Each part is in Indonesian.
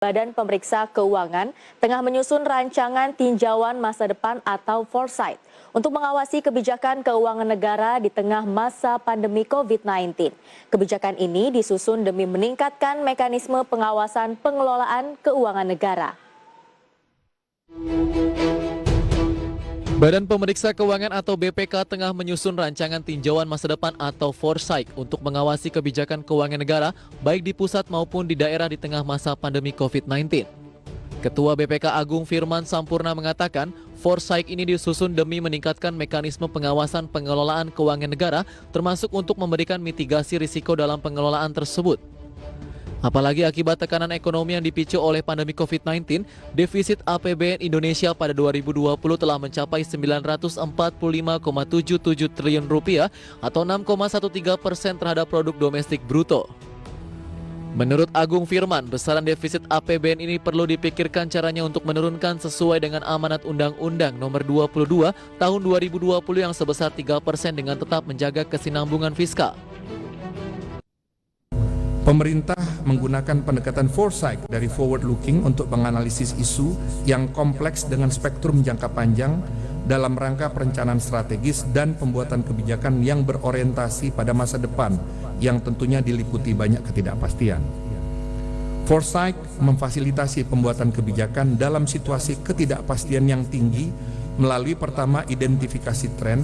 Badan Pemeriksa Keuangan tengah menyusun rancangan tinjauan masa depan atau foresight untuk mengawasi kebijakan keuangan negara di tengah masa pandemi COVID-19. Kebijakan ini disusun demi meningkatkan mekanisme pengawasan pengelolaan keuangan negara. Badan Pemeriksa Keuangan atau BPK tengah menyusun rancangan tinjauan masa depan atau foresight untuk mengawasi kebijakan keuangan negara baik di pusat maupun di daerah di tengah masa pandemi COVID-19. Ketua BPK Agung Firman Sampurna mengatakan, foresight ini disusun demi meningkatkan mekanisme pengawasan pengelolaan keuangan negara termasuk untuk memberikan mitigasi risiko dalam pengelolaan tersebut. Apalagi akibat tekanan ekonomi yang dipicu oleh pandemi COVID-19, defisit APBN Indonesia pada 2020 telah mencapai 945,77 triliun rupiah atau 6,13% terhadap produk domestik bruto. Menurut Agung Firman, besaran defisit APBN ini perlu dipikirkan caranya untuk menurunkan sesuai dengan amanat Undang-Undang Nomor 22 Tahun 2020 yang sebesar 3% dengan tetap menjaga kesinambungan fiskal. Pemerintah menggunakan pendekatan foresight dari forward looking untuk menganalisis isu yang kompleks dengan spektrum jangka panjang dalam rangka perencanaan strategis dan pembuatan kebijakan yang berorientasi pada masa depan yang tentunya diliputi banyak ketidakpastian. Foresight memfasilitasi pembuatan kebijakan dalam situasi ketidakpastian yang tinggi melalui pertama identifikasi tren,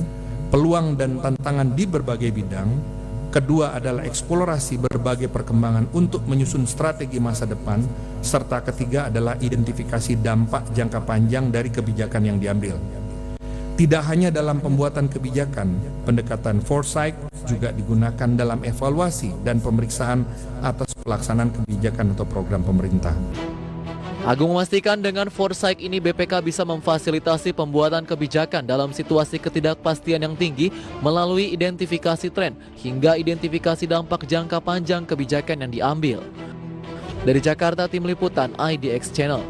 peluang dan tantangan di berbagai bidang. Kedua adalah eksplorasi berbagai perkembangan untuk menyusun strategi masa depan, serta ketiga adalah identifikasi dampak jangka panjang dari kebijakan yang diambil. Tidak hanya dalam pembuatan kebijakan, pendekatan foresight juga digunakan dalam evaluasi dan pemeriksaan atas pelaksanaan kebijakan atau program pemerintah. Agung memastikan dengan foresight ini BPK bisa memfasilitasi pembuatan kebijakan dalam situasi ketidakpastian yang tinggi melalui identifikasi tren hingga identifikasi dampak jangka panjang kebijakan yang diambil. Dari Jakarta, Tim Liputan IDX Channel.